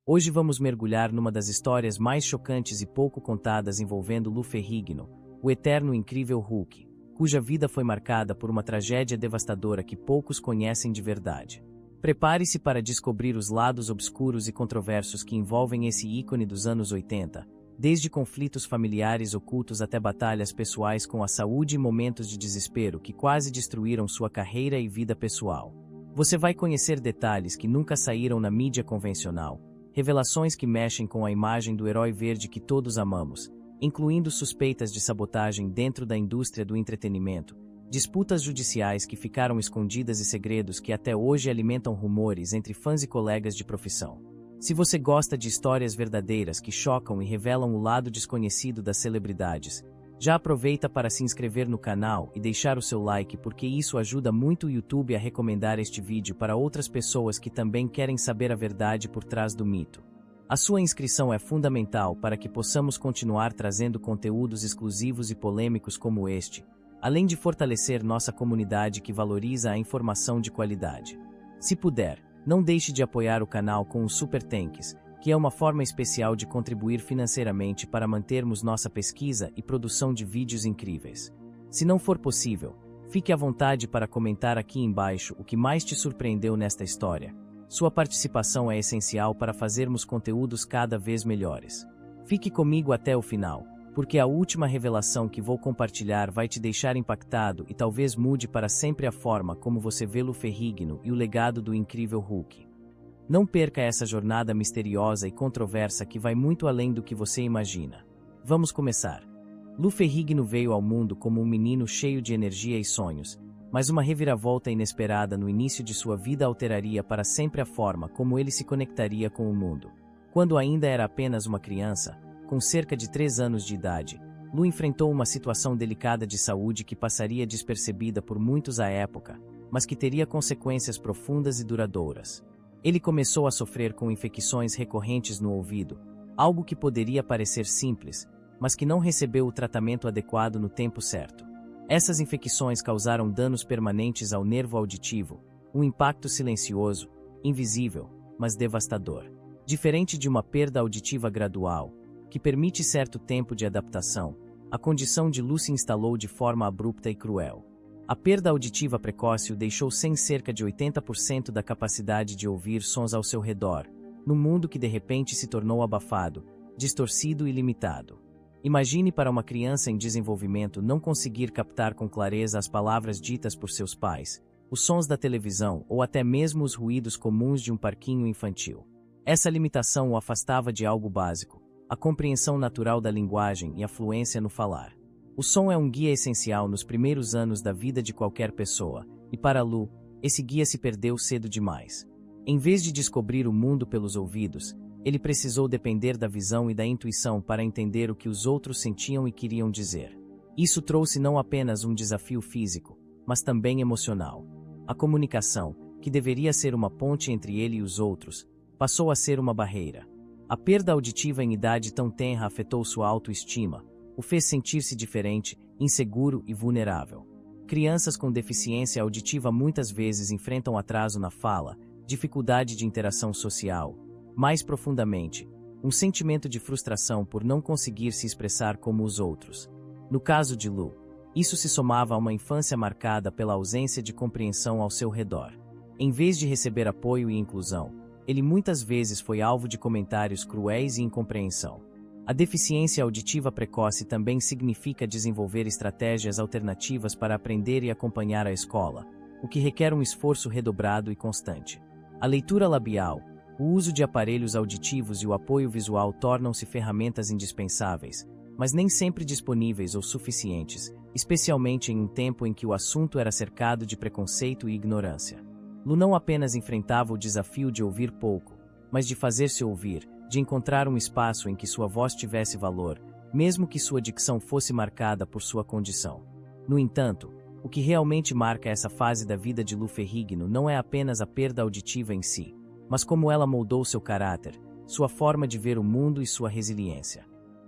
Hoje vamos mergulhar numa das histórias mais chocantes e pouco contadas envolvendo Lou Ferrigno, o eterno e incrível Hulk, cuja vida foi marcada por uma tragédia devastadora que poucos conhecem de verdade. Prepare-se para descobrir os lados obscuros e controversos que envolvem esse ícone dos anos 80, desde conflitos familiares ocultos até batalhas pessoais com a saúde e momentos de desespero que quase destruíram sua carreira e vida pessoal. Você vai conhecer detalhes que nunca saíram na mídia convencional, revelações que mexem com a imagem do herói verde que todos amamos, incluindo suspeitas de sabotagem dentro da indústria do entretenimento, disputas judiciais que ficaram escondidas e segredos que até hoje alimentam rumores entre fãs e colegas de profissão. Se você gosta de histórias verdadeiras que chocam e revelam o lado desconhecido das celebridades, já aproveita para se inscrever no canal e deixar o seu like porque isso ajuda muito o YouTube a recomendar este vídeo para outras pessoas que também querem saber a verdade por trás do mito. A sua inscrição é fundamental para que possamos continuar trazendo conteúdos exclusivos e polêmicos como este, além de fortalecer nossa comunidade que valoriza a informação de qualidade. Se puder, não deixe de apoiar o canal com os Super Thanks, que é uma forma especial de contribuir financeiramente para mantermos nossa pesquisa e produção de vídeos incríveis. Se não for possível, fique à vontade para comentar aqui embaixo o que mais te surpreendeu nesta história. Sua participação é essencial para fazermos conteúdos cada vez melhores. Fique comigo até o final, porque a última revelação que vou compartilhar vai te deixar impactado e talvez mude para sempre a forma como você vê Lou Ferrigno e o legado do incrível Hulk. Não perca essa jornada misteriosa e controversa que vai muito além do que você imagina. Vamos começar. Lou Ferrigno veio ao mundo como um menino cheio de energia e sonhos, mas uma reviravolta inesperada no início de sua vida alteraria para sempre a forma como ele se conectaria com o mundo. Quando ainda era apenas uma criança, com cerca de 3 anos de idade, Lou enfrentou uma situação delicada de saúde que passaria despercebida por muitos à época, mas que teria consequências profundas e duradouras. Ele começou a sofrer com infecções recorrentes no ouvido, algo que poderia parecer simples, mas que não recebeu o tratamento adequado no tempo certo. Essas infecções causaram danos permanentes ao nervo auditivo, um impacto silencioso, invisível, mas devastador. Diferente de uma perda auditiva gradual, que permite certo tempo de adaptação, a condição de Lou se instalou de forma abrupta e cruel. A perda auditiva precoce o deixou sem cerca de 80% da capacidade de ouvir sons ao seu redor, num mundo que de repente se tornou abafado, distorcido e limitado. Imagine para uma criança em desenvolvimento não conseguir captar com clareza as palavras ditas por seus pais, os sons da televisão ou até mesmo os ruídos comuns de um parquinho infantil. Essa limitação o afastava de algo básico, a compreensão natural da linguagem e a fluência no falar. O som é um guia essencial nos primeiros anos da vida de qualquer pessoa, e para Lou, esse guia se perdeu cedo demais. Em vez de descobrir o mundo pelos ouvidos, ele precisou depender da visão e da intuição para entender o que os outros sentiam e queriam dizer. Isso trouxe não apenas um desafio físico, mas também emocional. A comunicação, que deveria ser uma ponte entre ele e os outros, passou a ser uma barreira. A perda auditiva em idade tão tenra afetou sua autoestima, o fez sentir-se diferente, inseguro e vulnerável. Crianças com deficiência auditiva muitas vezes enfrentam atraso na fala, dificuldade de interação social. Mais profundamente, um sentimento de frustração por não conseguir se expressar como os outros. No caso de Lou, isso se somava a uma infância marcada pela ausência de compreensão ao seu redor. Em vez de receber apoio e inclusão, ele muitas vezes foi alvo de comentários cruéis e incompreensão. A deficiência auditiva precoce também significa desenvolver estratégias alternativas para aprender e acompanhar a escola, o que requer um esforço redobrado e constante. A leitura labial, o uso de aparelhos auditivos e o apoio visual tornam-se ferramentas indispensáveis, mas nem sempre disponíveis ou suficientes, especialmente em um tempo em que o assunto era cercado de preconceito e ignorância. Lou não apenas enfrentava o desafio de ouvir pouco, mas de fazer-se ouvir, de encontrar um espaço em que sua voz tivesse valor, mesmo que sua dicção fosse marcada por sua condição. No entanto, o que realmente marca essa fase da vida de Lou Ferrigno não é apenas a perda auditiva em si, mas como ela moldou seu caráter, sua forma de ver o mundo e sua resiliência.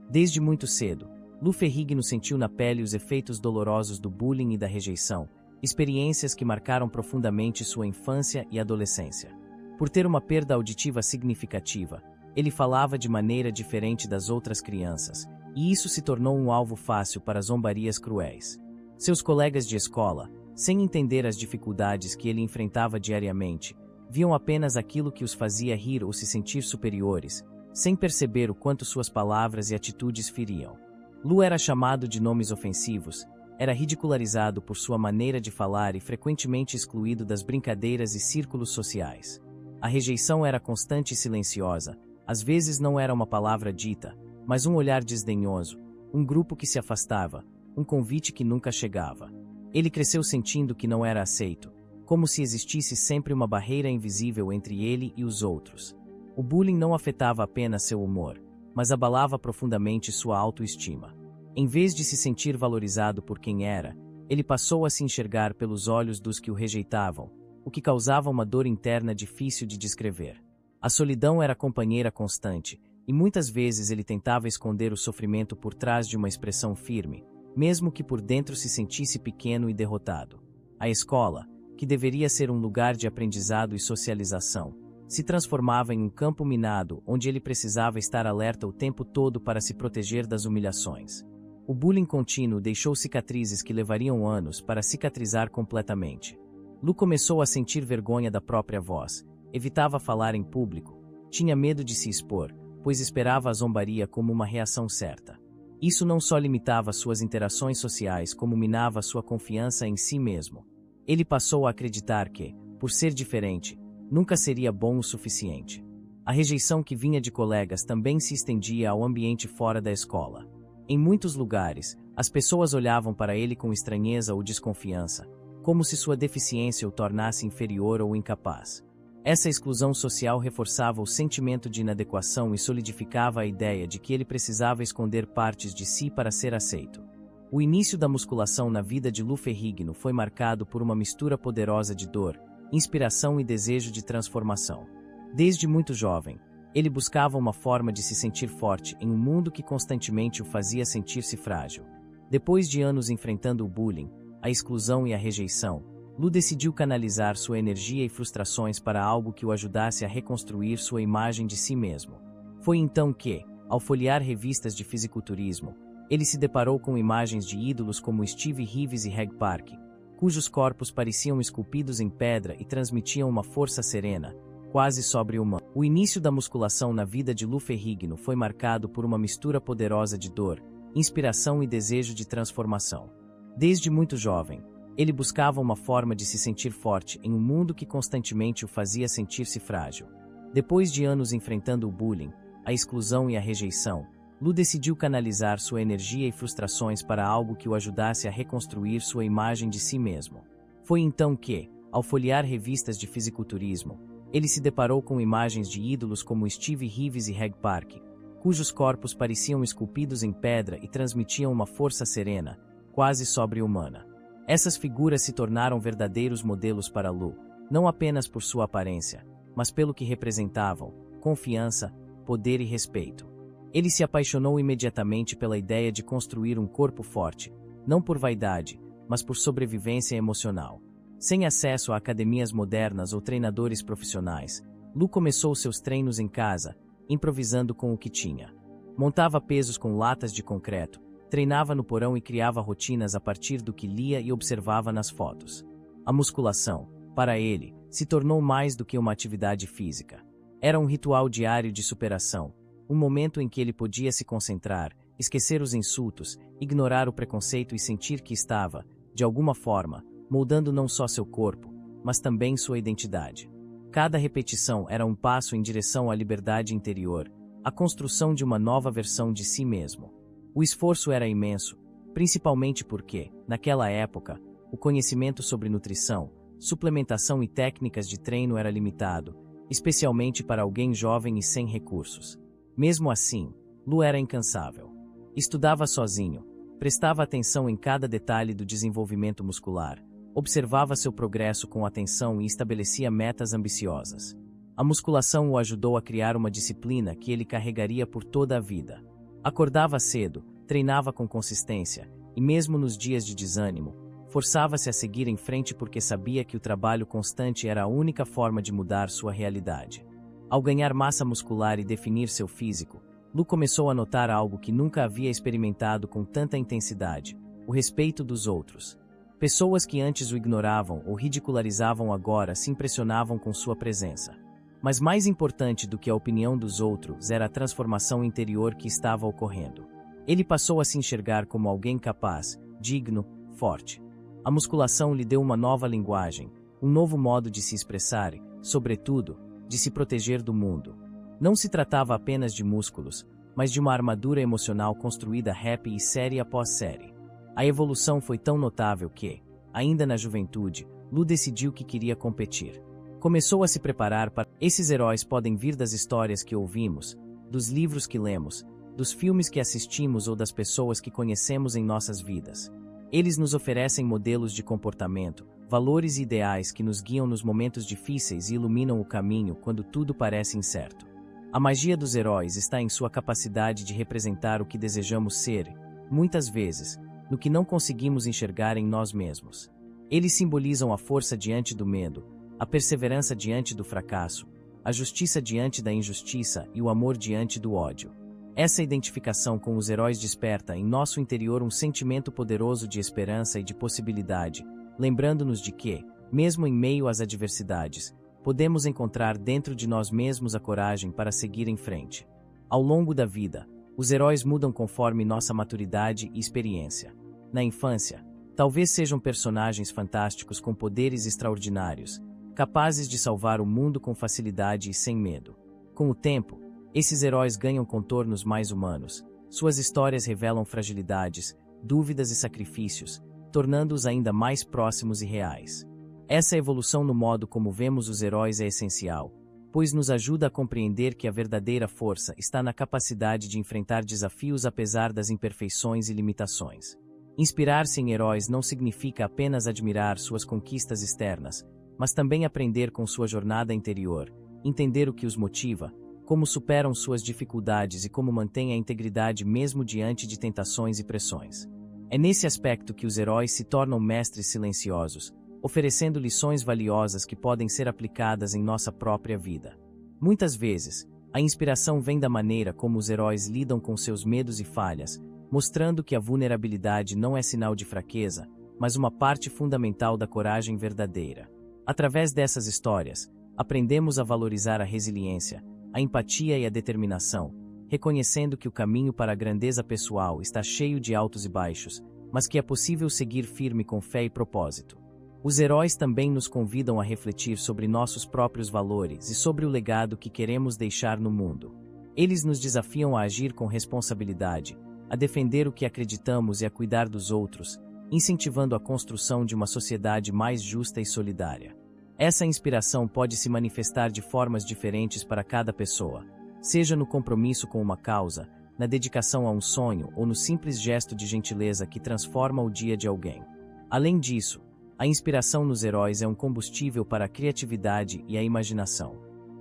Desde muito cedo, Lou Ferrigno sentiu na pele os efeitos dolorosos do bullying e da rejeição, experiências que marcaram profundamente sua infância e adolescência. Por ter uma perda auditiva significativa, Ele falava de maneira diferente das outras crianças, e isso se tornou um alvo fácil para zombarias cruéis. Seus colegas de escola, sem entender as dificuldades que ele enfrentava diariamente, viam apenas aquilo que os fazia rir ou se sentir superiores, sem perceber o quanto suas palavras e atitudes feriam. Lu era chamado de nomes ofensivos, era ridicularizado por sua maneira de falar e frequentemente excluído das brincadeiras e círculos sociais. A rejeição era constante e silenciosa, às vezes não era uma palavra dita, mas um olhar desdenhoso, um grupo que se afastava, um convite que nunca chegava. Ele cresceu sentindo que não era aceito, como se existisse sempre uma barreira invisível entre ele e os outros. O bullying não afetava apenas seu humor, mas abalava profundamente sua autoestima. Em vez de se sentir valorizado por quem era, ele passou a se enxergar pelos olhos dos que o rejeitavam, o que causava uma dor interna difícil de descrever. A solidão era companheira constante, e muitas vezes ele tentava esconder o sofrimento por trás de uma expressão firme, mesmo que por dentro se sentisse pequeno e derrotado. A escola, que deveria ser um lugar de aprendizado e socialização, se transformava em um campo minado onde ele precisava estar alerta o tempo todo para se proteger das humilhações. O bullying contínuo deixou cicatrizes que levariam anos para cicatrizar completamente. Lu começou a sentir vergonha da própria voz, evitava falar em público, tinha medo de se expor, pois esperava a zombaria como uma reação certa. Isso não só limitava suas interações sociais como minava sua confiança em si mesmo. Ele passou a acreditar que, por ser diferente, nunca seria bom o suficiente. A rejeição que vinha de colegas também se estendia ao ambiente fora da escola. Em muitos lugares, as pessoas olhavam para ele com estranheza ou desconfiança, como se sua deficiência o tornasse inferior ou incapaz. Essa exclusão social reforçava o sentimento de inadequação e solidificava a ideia de que ele precisava esconder partes de si para ser aceito. O início da musculação na vida de Lu Ferrigno foi marcado por uma mistura poderosa de dor, inspiração e desejo de transformação. Desde muito jovem, ele buscava uma forma de se sentir forte em um mundo que constantemente o fazia sentir-se frágil. Depois de anos enfrentando o bullying, a exclusão e a rejeição, Lu decidiu canalizar sua energia e frustrações para algo que o ajudasse a reconstruir sua imagem de si mesmo. Foi então que, ao folhear revistas de fisiculturismo, ele se deparou com imagens de ídolos como Steve Reeves e Reg Park, cujos corpos pareciam esculpidos em pedra e transmitiam uma força serena, quase sobre-humana. O início da musculação na vida de Lu Ferrigno foi marcado por uma mistura poderosa de dor, inspiração e desejo de transformação. Desde muito jovem, ele buscava uma forma de se sentir forte em um mundo que constantemente o fazia sentir-se frágil. Depois de anos enfrentando o bullying, a exclusão e a rejeição, Lu decidiu canalizar sua energia e frustrações para algo que o ajudasse a reconstruir sua imagem de si mesmo. Foi então que, ao folhear revistas de fisiculturismo, ele se deparou com imagens de ídolos como Steve Reeves e Reg Park, cujos corpos pareciam esculpidos em pedra e transmitiam uma força serena, quase sobre-humana. Essas figuras se tornaram verdadeiros modelos para Lu, não apenas por sua aparência, mas pelo que representavam: confiança, poder e respeito. Ele se apaixonou imediatamente pela ideia de construir um corpo forte, não por vaidade, mas por sobrevivência emocional. Sem acesso a academias modernas ou treinadores profissionais, Lu começou seus treinos em casa, improvisando com o que tinha. Montava pesos com latas de concreto, treinava no porão e criava rotinas a partir do que lia e observava nas fotos. A musculação, para ele, se tornou mais do que uma atividade física. Era um ritual diário de superação, um momento em que ele podia se concentrar, esquecer os insultos, ignorar o preconceito e sentir que estava, de alguma forma, moldando não só seu corpo, mas também sua identidade. Cada repetição era um passo em direção à liberdade interior, à construção de uma nova versão de si mesmo. O esforço era imenso, principalmente porque, naquela época, o conhecimento sobre nutrição, suplementação e técnicas de treino era limitado, especialmente para alguém jovem e sem recursos. Mesmo assim, Lu era incansável. Estudava sozinho, prestava atenção em cada detalhe do desenvolvimento muscular, observava seu progresso com atenção e estabelecia metas ambiciosas. A musculação o ajudou a criar uma disciplina que ele carregaria por toda a vida. Acordava cedo, treinava com consistência, e mesmo nos dias de desânimo, forçava-se a seguir em frente porque sabia que o trabalho constante era a única forma de mudar sua realidade. Ao ganhar massa muscular e definir seu físico, Lu começou a notar algo que nunca havia experimentado com tanta intensidade: o respeito dos outros. Pessoas que antes o ignoravam ou ridicularizavam agora se impressionavam com sua presença. Mas mais importante do que a opinião dos outros era a transformação interior que estava ocorrendo. Ele passou a se enxergar como alguém capaz, digno, forte. A musculação lhe deu uma nova linguagem, um novo modo de se expressar e, sobretudo, de se proteger do mundo. Não se tratava apenas de músculos, mas de uma armadura emocional construída rap e série após série. A evolução foi tão notável que, ainda na juventude, Lu decidiu que queria competir. Começou a se preparar para... Esses heróis podem vir das histórias que ouvimos, dos livros que lemos, dos filmes que assistimos ou das pessoas que conhecemos em nossas vidas. Eles nos oferecem modelos de comportamento, valores e ideais que nos guiam nos momentos difíceis e iluminam o caminho quando tudo parece incerto. A magia dos heróis está em sua capacidade de representar o que desejamos ser e, muitas vezes, no que não conseguimos enxergar em nós mesmos. Eles simbolizam a força diante do medo, a perseverança diante do fracasso, a justiça diante da injustiça e o amor diante do ódio. Essa identificação com os heróis desperta em nosso interior um sentimento poderoso de esperança e de possibilidade, lembrando-nos de que, mesmo em meio às adversidades, podemos encontrar dentro de nós mesmos a coragem para seguir em frente. Ao longo da vida, os heróis mudam conforme nossa maturidade e experiência. Na infância, talvez sejam personagens fantásticos com poderes extraordinários, capazes de salvar o mundo com facilidade e sem medo. Com o tempo, esses heróis ganham contornos mais humanos. Suas histórias revelam fragilidades, dúvidas e sacrifícios, tornando-os ainda mais próximos e reais. Essa evolução no modo como vemos os heróis é essencial, pois nos ajuda a compreender que a verdadeira força está na capacidade de enfrentar desafios apesar das imperfeições e limitações. Inspirar-se em heróis não significa apenas admirar suas conquistas externas, mas também aprender com sua jornada interior, entender o que os motiva, como superam suas dificuldades e como mantêm a integridade mesmo diante de tentações e pressões. É nesse aspecto que os heróis se tornam mestres silenciosos, oferecendo lições valiosas que podem ser aplicadas em nossa própria vida. Muitas vezes, a inspiração vem da maneira como os heróis lidam com seus medos e falhas, mostrando que a vulnerabilidade não é sinal de fraqueza, mas uma parte fundamental da coragem verdadeira. Através dessas histórias, aprendemos a valorizar a resiliência, a empatia e a determinação, reconhecendo que o caminho para a grandeza pessoal está cheio de altos e baixos, mas que é possível seguir firme com fé e propósito. Os heróis também nos convidam a refletir sobre nossos próprios valores e sobre o legado que queremos deixar no mundo. Eles nos desafiam a agir com responsabilidade, a defender o que acreditamos e a cuidar dos outros, incentivando a construção de uma sociedade mais justa e solidária. Essa inspiração pode se manifestar de formas diferentes para cada pessoa, seja no compromisso com uma causa, na dedicação a um sonho ou no simples gesto de gentileza que transforma o dia de alguém. Além disso, a inspiração nos heróis é um combustível para a criatividade e a imaginação.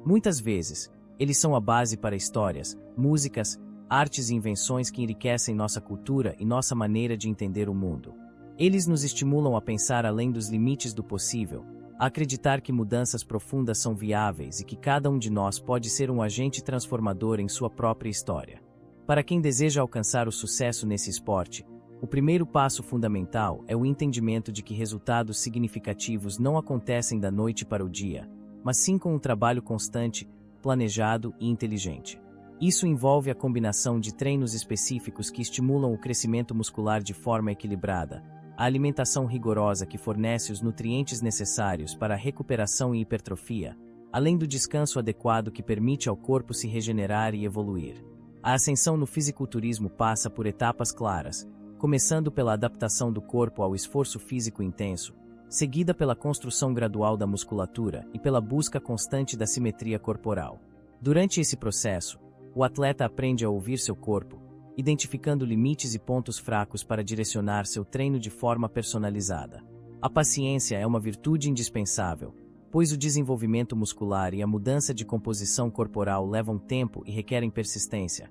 Muitas vezes, eles são a base para histórias, músicas, artes e invenções que enriquecem nossa cultura e nossa maneira de entender o mundo. Eles nos estimulam a pensar além dos limites do possível, a acreditar que mudanças profundas são viáveis e que cada um de nós pode ser um agente transformador em sua própria história. Para quem deseja alcançar o sucesso nesse esporte, o primeiro passo fundamental é o entendimento de que resultados significativos não acontecem da noite para o dia, mas sim com um trabalho constante, planejado e inteligente. Isso envolve a combinação de treinos específicos que estimulam o crescimento muscular de forma equilibrada, a alimentação rigorosa que fornece os nutrientes necessários para a recuperação e hipertrofia, além do descanso adequado que permite ao corpo se regenerar e evoluir. A ascensão no fisiculturismo passa por etapas claras, começando pela adaptação do corpo ao esforço físico intenso, seguida pela construção gradual da musculatura e pela busca constante da simetria corporal. Durante esse processo, o atleta aprende a ouvir seu corpo, identificando limites e pontos fracos para direcionar seu treino de forma personalizada. A paciência é uma virtude indispensável, pois o desenvolvimento muscular e a mudança de composição corporal levam tempo e requerem persistência,